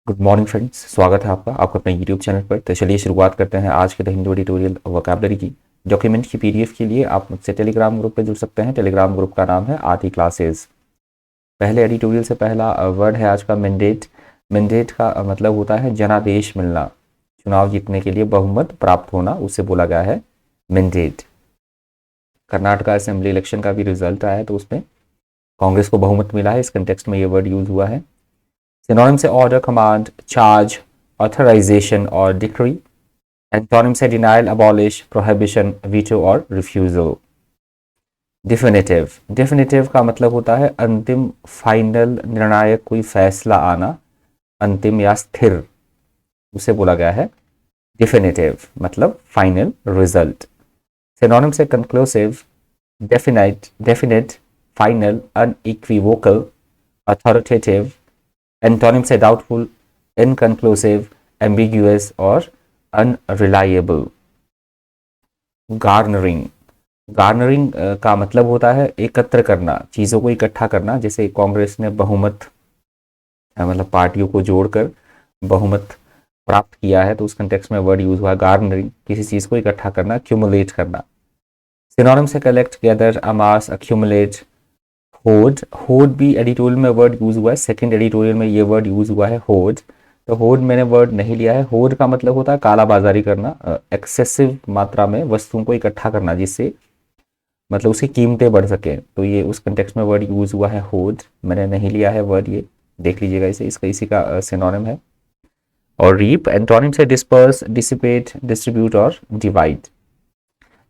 Good morning friends, स्वागत है आपका अपने यूट्यूब चैनल पर। तो चलिए शुरुआत करते हैं आज के द हिंदू एडिटोरियल वोकैबुलरी की। डॉक्यूमेंट की पीडीएफ के लिए आप मुझसे टेलीग्राम ग्रुप पे जुड़ सकते हैं। टेलीग्राम ग्रुप का नाम है आरटी क्लासेस। पहले एडिटोरियल से पहला वर्ड है आज का मैंडेट। मैंडेट का मतलब होता है जनादेश मिलना, चुनाव जीतने के लिए बहुमत प्राप्त होना, उसे बोला गया है मैंडेट। कर्नाटका असेंबली इलेक्शन का भी रिजल्ट आया है तो उसमें कांग्रेस को बहुमत मिला है, इस कंटेक्स्ट में ये वर्ड यूज हुआ है। सिनोनिम से ऑर्डर, कमांड, चार्ज, ऑथराइजेशन और डिक्री। एंटोनिम से डिनाइल, अबॉलिश, प्रोहिबिशन, वीटो और रिफ्यूजल। डिफिनेटिव। डिफिनेटिव का मतलब होता है अंतिम, फाइनल, निर्णायक, कोई फैसला आना, अंतिम या स्थिर, उसे बोला गया है डिफिनेटिव, मतलब फाइनल रिजल्ट। सिनोनिम से conclusive, definite, definite, final, unequivocal, authoritative. Antonym से डाउटफुल, इनकंक्लूसिव, एम्बिगुअस और अनरिलायबल। गार्नरिंग। गार्नरिंग का मतलब होता है एकत्र करना, चीज़ों को इकट्ठा करना। जैसे कांग्रेस ने बहुमत मतलब पार्टियों को जोड़कर बहुमत प्राप्त किया है, तो उस कंटेक्स्ट में वर्ड यूज हुआ है गार्नरिंग, किसी चीज़ को इकट्ठा करना, क्यूमुलेट करना। सिनोनिम से कलेक्ट, गैदर, अमास, अक्यूमुलेट, होड। होड भी एडिटोरियल में वर्ड यूज हुआ है, सेकंड एडिटोरियल में ये वर्ड यूज हुआ है होड। तो होड मैंने वर्ड नहीं लिया है। होड का मतलब होता है कालाबाजारी करना, एक्सेसिव मात्रा में वस्तुओं को इकट्ठा करना जिससे मतलब उसकी कीमतें बढ़ सके, तो ये उस कंटेक्स्ट में वर्ड यूज हुआ है होड, मैंने नहीं लिया है वर्ड, ये देख लीजिएगा इसे, इसका इसी का सिनोनिम है। और रीप एंटोनिम से डिस्पर्स, डिसिपेट, डिस्ट्रीब्यूट और डिवाइड।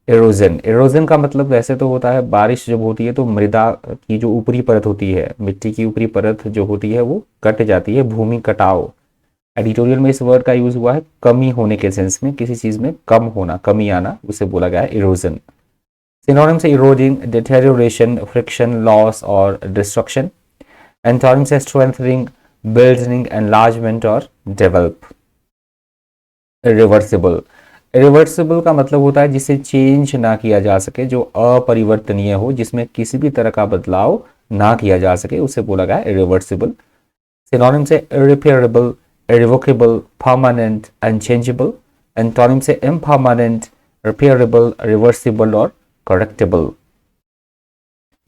एरोजन। एरोजन का मतलब वैसे तो होता है बारिश जब होती है तो मृदा की जो ऊपरी परत होती है, मिट्टी की ऊपरी परत जो होती है वो कट जाती है, भूमि कटाव। एडिटोरियल में इस वर्ड का यूज हुआ है कमी होने के सेंस में, किसी चीज में कम होना, कमी आना, उसे बोला गया है इरोजन। सिनोनिम से इरोडिंग, डिटेरियोरेशन, फ्रिक्शन, लॉस और डिस्ट्रक्शन। एंटोनिम से स्ट्रेंथनिंग, बिल्डिंग, एनलार्जमेंट और डेवलप। रिवर्सिबल। रिवर्सिबल का मतलब होता है जिसे चेंज ना किया जा सके, जो अपरिवर्तनीय हो, जिसमें किसी भी तरह का बदलाव ना किया जा सके, उसे बोला गया है रिवर्सिबल। सिनोनिम से irreparable, irrevocable, permanent, unchangeable. Antonym से इम्परमानेंट, रिपेयरेबल, रिवर्सिबल और करेक्टेबल।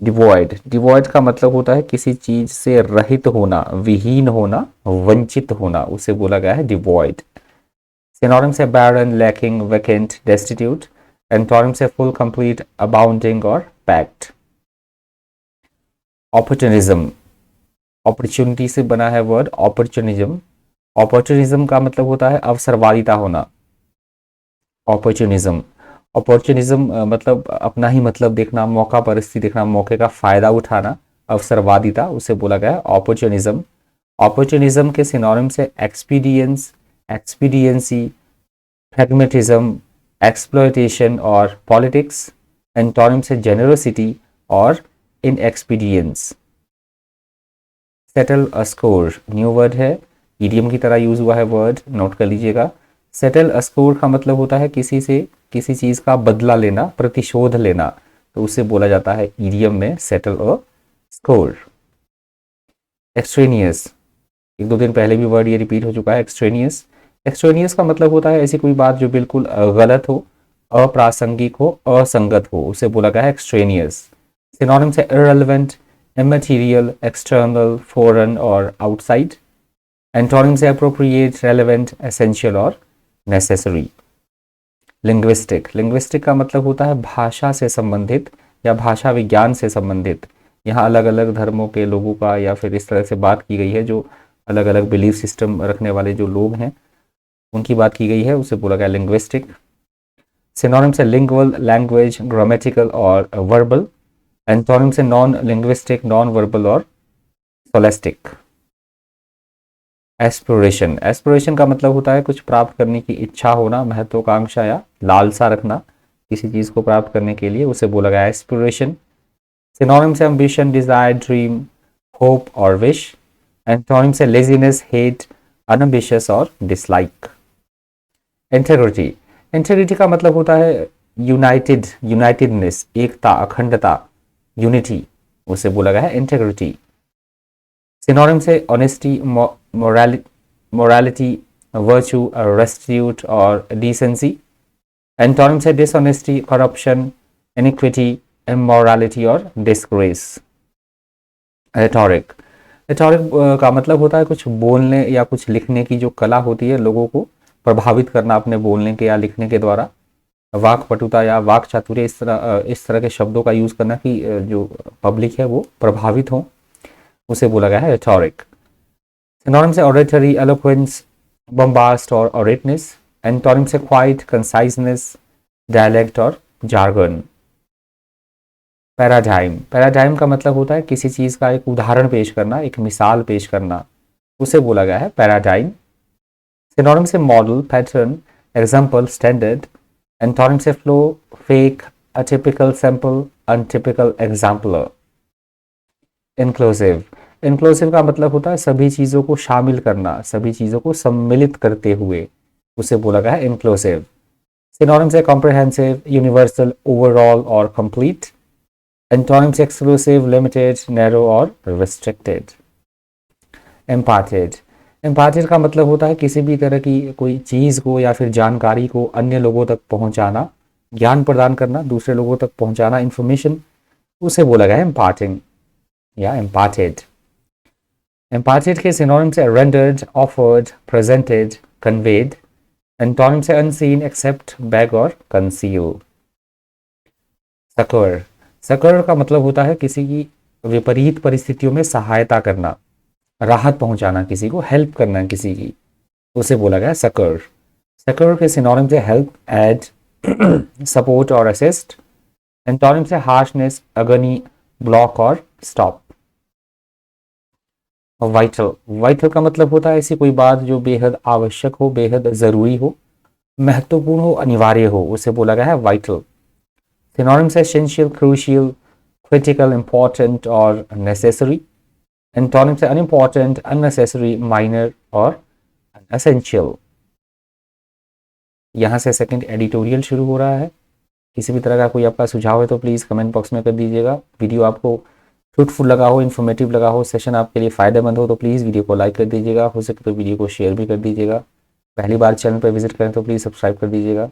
डिवॉइड। डिवॉइड का मतलब होता है किसी चीज से रहित होना, विहीन होना, वंचित होना, उसे बोला गया है डिवॉइड। सिनोनिम से बैरन, लैकिंग, वैकेंट, डेस्टिट्यूट। एंटोनिम से फुल, कंप्लीट, अबाउंडिंग और पैक्ट। ऑपर्चुनिज्म। अपॉर्चुनिटी से बना है वर्ड अपॉर्चुनिज्म। अपॉर्चुनिज्म का मतलब होता है अवसरवादिता होना। अपॉर्चुनिज्म। अपॉर्चुनिज्म मतलब अपना ही मतलब देखना, मौका परिस्थिति देखना, मौके का फायदा उठाना, अवसरवादिता, उसे बोला गया है अपॉर्चुनिज्म। अपॉर्चुनिज्म के सिनोनिम से एक्सपीडियंस, एक्सपीडियंसी, pragmatism, exploitation और politics। एंटोनिम से generosity और inexperience। settle a score, new word है, idiom की तरह यूज हुआ है वर्ड, नोट कर लीजिएगा। settle a score का मतलब होता है किसी से किसी चीज का बदला लेना, प्रतिशोध लेना, तो उसे बोला जाता है idiom में settle a score। extraneous, एक दो दिन पहले भी वर्ड ये रिपीट हो चुका है एक्सट्रेनियस। एक्सट्रेनियस का मतलब होता है ऐसी कोई बात जो बिल्कुल गलत हो, अप्रासंगिक हो, असंगत हो, उसे बोला गया है एक्सट्रेनियस। सिनोनिम से इररिलेवेंट, इमैटेरियल, एक्सटर्नल, फॉरेन और आउटसाइड। एंटोनिम से अप्रोप्रिएट, रेलेवेंट, एसेंशियल और नेसेसरी। लिंग्विस्टिक। लिंग्विस्टिक का मतलब होता है भाषा से संबंधित या भाषा विज्ञान से संबंधित। यहाँ अलग अलग धर्मों के लोगों का या फिर इस तरह से बात की गई है, जो अलग अलग बिलीफ सिस्टम रखने वाले जो लोग हैं उनकी बात की गई है, उसे बोला गया लिंग्विस्टिक। सिनोनिम से लिंगुअल, लैंग्वेज, ग्रामेटिकल और वर्बल। एंटोनिम से नॉन लिंग्विस्टिक, नॉन वर्बल और सोलेस्टिक। एस्पिरेशन। एस्पिरेशन का मतलब होता है कुछ प्राप्त करने की इच्छा होना, महत्वाकांक्षा या लालसा रखना किसी चीज को प्राप्त करने के लिए, उसे बोला गया एस्पिरेशन। सिनोनिम से एम्बिशन, डिजायर, ड्रीम, होप और विश। एंटोनिम से लेजीनेस, हेट, अनएम्बिशियस और डिसलाइक। इंटेग्रिटी। इंटेग्रिटी का मतलब होता है यूनाइटेड, यूनाइटेडनेस, एकता, अखंडता, यूनिटी, उसे बोला गया है इंटेग्रिटी। सिनोनिम से ऑनेस्टी, morality, virtue, rectitude और decency. Antonyms है dishonesty, corruption, iniquity, immorality और disgrace. Rhetoric. Rhetoric का मतलब होता है कुछ बोलने या कुछ लिखने की जो कला होती है, लोगों को प्रभावित करना अपने बोलने के या लिखने के द्वारा. वाक पटुता या वाक चातुर्य, इस तरह के शब्दों का यूज करना कि जो पब्लिक है वो प्रभावित हो, उसे बोला गया है rhetoric. सिनोनिम से oratory, eloquence, bombast और orateness. एंटोनिम से quiet, conciseness, dialect और jargon. पैराडाइम. पैराडाइम का मतलब होता है किसी चीज का एक उदाहरण पेश करना, एक मिसाल पेश करना, उसे बोला गया है पैराडाइम. सिनोनिम से model, pattern, example, standard. Antonym से flaw, fake, atypical sample, untypical exemplar. Inclusive. Inclusive का मतलब होता है सभी चीज़ों को शामिल करना, सभी चीज़ों को सम्मिलित करते हुए, उसे बोला गया है इंक्लूसिव. सिनोनिम से कॉम्प्रिहेंसिव, यूनिवर्सल, ओवरऑल और कंप्लीट. एंटोनिम से एक्सक्लूसिव, लिमिटेड, नैरो और रिस्ट्रिक्टेड. इम्पार्टेड. इम्पार्टेड का मतलब होता है किसी भी तरह की कोई चीज़ को या फिर जानकारी को अन्य लोगों तक पहुंचाना, ज्ञान प्रदान करना, दूसरे लोगों तक पहुंचाना इंफॉर्मेशन, उसे बोला गया है इम्पार्टिंग या इम्पार्टेड. इम्पार्टेड के सिनोनिम से rendered, offered, presented, conveyed. Antonym से अनसीन, एक्सेप्ट, बैग और कंसील. सकर. सकर का मतलब होता है किसी की विपरीत परिस्थितियों में सहायता करना, राहत पहुंचाना, किसी को हेल्प करना किसी की, उसे बोला गया सकर. सकर के सिनोनिम से हेल्प, एड, सपोर्ट और असिस्ट. एंटोनिम से हार्शनेस, अगनी, ब्लॉक और स्टॉप. वाइटल. वाइटल का मतलब होता है ऐसी कोई बात जो बेहद आवश्यक हो, बेहद जरूरी हो, महत्वपूर्ण हो, अनिवार्य हो, उसे बोला गया है वाइटल. सिनोनिम से एसेंशियल, क्रूशियल, क्रिटिकल, इंपॉर्टेंट और नेसेसरी. एंटोनिम से अनइम्पॉर्टेंट, अननेसेसरी, माइनर और अनएसेंशियल. यहाँ से सेकंड एडिटोरियल शुरू हो रहा है. किसी भी तरह का कोई आपका सुझाव है तो प्लीज़ कमेंट बॉक्स में कर दीजिएगा. वीडियो आपको फ्रूटफुल लगा हो, इन्फॉर्मेटिव लगा हो, सेशन आपके लिए फ़ायदेमंद हो तो प्लीज़ वीडियो को लाइक कर दीजिएगा. हो सके तो वीडियो को शेयर भी कर दीजिएगा. पहली बार चैनल पर विजिट करें तो प्लीज़ सब्सक्राइब कर दीजिएगा.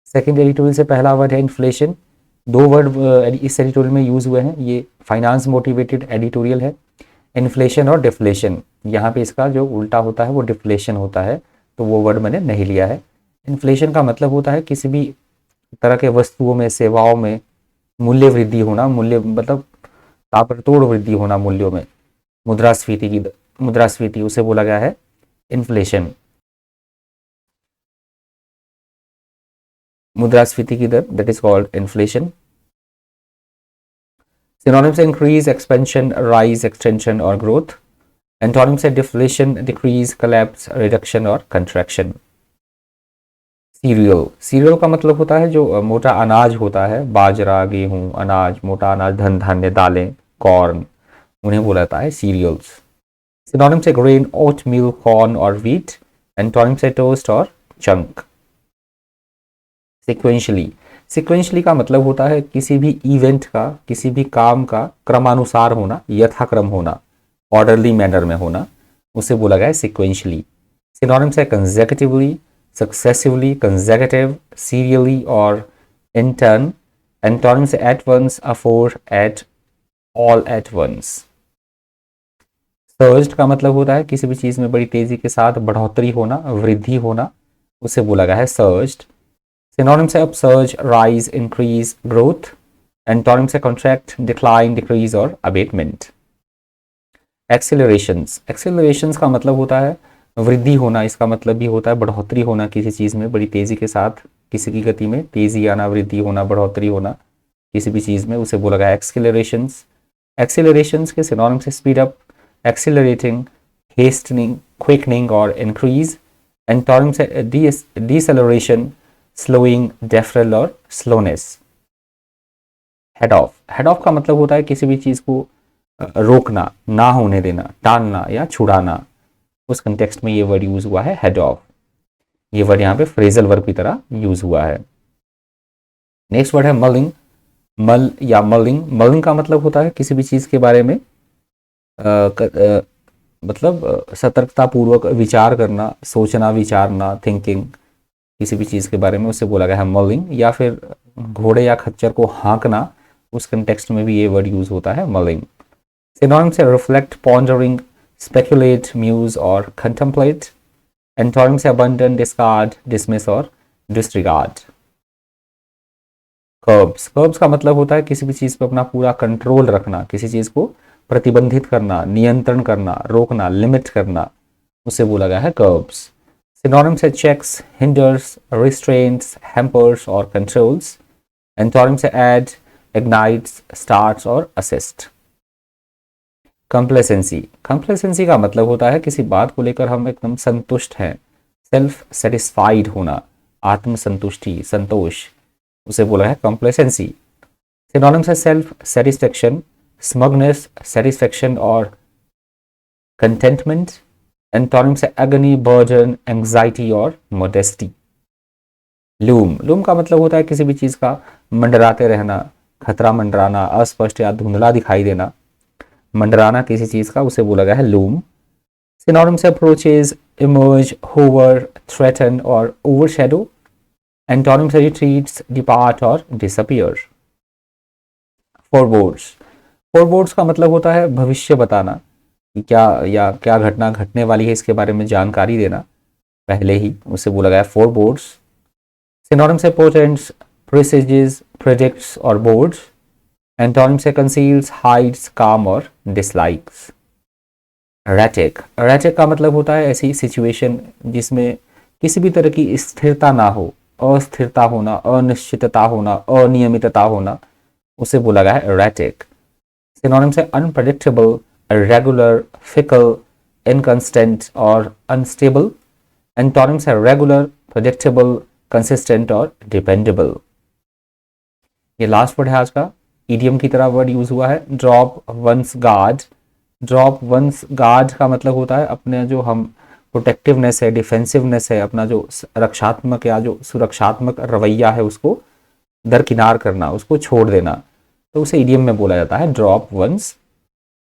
सेकंड एडिटोरियल से पहला वर्ड है इन्फ्लेशन. दो वर्ड इस एडिटोरियल में यूज़ हुए हैं. ये फाइनेंस मोटिवेटेड एडिटोरियल है. इन्फ्लेशन और डिफ्लेशन, यहाँ पे इसका जो उल्टा होता है वो डिफ्लेशन होता है, तो वो वर्ड मैंने नहीं लिया है. इन्फ्लेशन का मतलब होता है किसी भी तरह के वस्तुओं में, सेवाओं में मूल्य वृद्धि होना, मूल्य मतलब ताबड़तोड़ वृद्धि होना मूल्यों में, मुद्रास्फीति, उसे बोला गया है इन्फ्लेशन. मुद्रास्फीति की दर, that is called inflation. Synonym से इंक्रीज, एक्सपेंशन, राइज, एक्सटेंशन और ग्रोथ. एंटोनिम से डिफ्लेशन, डिक्रीज, कोलैप्स, रिडक्शन और कंट्रैक्शन. सीरियल. सीरियल का मतलब होता है जो मोटा अनाज होता है, बाजरा, गेहूं, अनाज, मोटा अनाज, धन धान्य, दालें, कॉर्न, उन्हें बोला जाता है सीरियल्स. सिनोनिम से ग्रेन, ओट मील, कॉर्न और व्हीट. एंटोनिम से टोस्ट और चंक. सिक्वेंशली. सिक्वेंशली का मतलब होता है किसी भी इवेंट का, किसी भी काम का क्रमानुसार होना, यथाक्रम होना, ऑर्डरली मैनर में होना, उसे बोला गया है सिक्वेंशली. सिनोनिम से कंसेक्यूटिवली, सक्सेसिवली, कंसेक्यूटिव, सीरियली और इन टर्न. एंटोनिम से at once, afore, at, all at once. Surged का मतलब होता है किसी भी चीज में बड़ी तेजी के साथ बढ़ोतरी होना, वृद्धि होना, उसे बोला गया है सर्ज्ड. सिनोनिम से upsurge, rise, increase, growth. Antonym से कॉन्ट्रैक्ट, डिक्लाइन, डिक्रीज और अबेटमेंट. एक्सेलरेशंस. एक्सेलरेशंस का मतलब होता है वृद्धि होना, इसका मतलब भी होता है बढ़ोतरी होना किसी चीज़ में बड़ी तेज़ी के साथ, किसी की गति में तेज़ी आना, वृद्धि होना, बढ़ोतरी होना किसी भी चीज़ में, उसे बोला गया एक्सेलरेशंस. एक्सेलरेशंस के सिनोनिम से स्पीड अप, एक्सेलरेटिंग, हेस्टनिंग, क्विकनिंग और इंक्रीज. एंटोनिम से डिसेलरेशन, स्लोइंग, डेफरल और slowness. Head of. Head of का मतलब होता है किसी भी चीज़ को रोकना, ना होने देना, टालना या छुड़ाना, उस कंटेक्स्ट में ये वर्ड यूज हुआ है हेड ऑफ. ये वर्ड यहाँ पे फ्रेजल वर्ब की तरह यूज हुआ है. नेक्स्ट वर्ड है मलिंग. मल या मलिंग. मलिंग का मतलब होता है किसी भी चीज़ के बारे में मतलब सतर्कता पूर्वक विचार करना, सोचना, विचारना, थिंकिंग किसी भी चीज़ के बारे में, उसे बोला गया है मलिंग। या फिर घोड़े या खच्चर को हाँकना, उस कंटेक्स्ट में भी ये वर्ड यूज होता है मलिंग। सिनोनिम्स है रिफ्लेक्ट, पॉन्डरिंग, स्पेकुलेट, म्यूज और कंटेम्पलेट। एंटोनिम्स है अबंडन, डिस्कार्ड, डिसमिस और डिसरिगार्ड। कर्ब्स, कर्ब्स का मतलब होता है किसी भी चीज़ पर अपना पूरा कंट्रोल रखना, किसी चीज़ को प्रतिबंधित करना, नियंत्रण करना, रोकना, लिमिट करना, उसे बोला गया है कर्ब्स। सिनोनिम्स है चेक्स, हिंडर्स, रिस्ट्रेंट्स, हैम्पर्स और कंट्रोल्स। एंटोनिम्स है ऐड, इग्नाइट्स, स्टार्ट्स और असिस्ट। कंप्लेसेंसी, कंप्लेसेंसी का मतलब होता है किसी बात को लेकर हम एकदम संतुष्ट हैं, सेल्फ सेटिस्फाइड होना, आत्मसंतुष्टि, संतोष, उसे बोला है कंप्लेसेंसी। सिनोनिम्स है सेल्फ सेटिस्फेक्शन, स्मगनेस, सेटिस्फेक्शन और कंटेंटमेंट। एंटोनिम्स है एगनी, बर्डन, एंग्जाइटी और मोडेस्टी। लूम, लूम का मतलब होता है किसी भी चीज का मंडराते रहना, खतरा मंडराना, अस्पष्ट या धुंधला दिखाई देना, मंडराना किसी चीज का, उसे बोला गया है लूम। सिनोनिम्स है अप्रोचेज, इमर्ज, होवर, थ्रेटन और ओवरशैडो। एंटोनिम्स है रिट्रीट्स, डिपार्ट और डिसअपियर। फोरबोर्ड्स, फोरबोर्ड्स का मतलब होता है भविष्य बताना कि क्या या क्या घटना घटने वाली है, इसके बारे में जानकारी देना पहले ही, उसे बोला गया फोरबोर्ड्स। सिनोनिम्स है पोर्टेंट्स, प्रेसेजेस, प्रेडिक्ट्स और बोर्ड्स। एंटोनिम्स है कंसील्स, हाइड्स, काम और डिसलाइक्स। रैटिक, रैटिक का मतलब होता है ऐसी सिचुएशन जिसमें किसी भी तरह की स्थिरता ना हो, अस्थिरता होना, अनिश्चितता होना, अनियमितता होना, उसे बोला गया है रैटिक। सिनोनिम्स है अनप्रेडिक्टेबल, रेगुलर, फिकल, इनकंस्टेंट और अनस्टेबल। एंटोनिम्स है रेगुलर, प्रेडिक्टेबल, कंसिस्टेंट और डिपेंडेबल। ये लास्ट वर्ड है आज का, ईडियम की तरह वर्ड यूज हुआ है, drop one's guard. Drop one's guard का मतलब होता है अपने जो हम प्रोटेक्टिवनेस है, डिफेंसिवनेस है, अपना जो रक्षात्मक या जो सुरक्षात्मक रवैया है उसको दरकिनार करना, उसको छोड़ देना, तो उसे ईडियम में बोला जाता है drop one's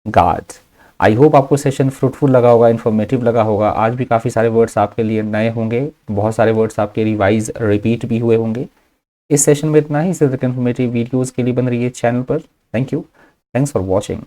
guard. I hope आपको सेशन फ्रूटफुल लगा होगा, इन्फॉर्मेटिव लगा होगा। आज भी काफ़ी सारे वर्ड्स आपके लिए नए होंगे, बहुत सारे वर्ड्स आपके रिवाइज रिपीट भी हुए होंगे। इस सेशन में इतना ही। इसी तरह के इन्फॉर्मेटिव वीडियोज़ के लिए बन रही है चैनल पर। Thank you, thanks for watching.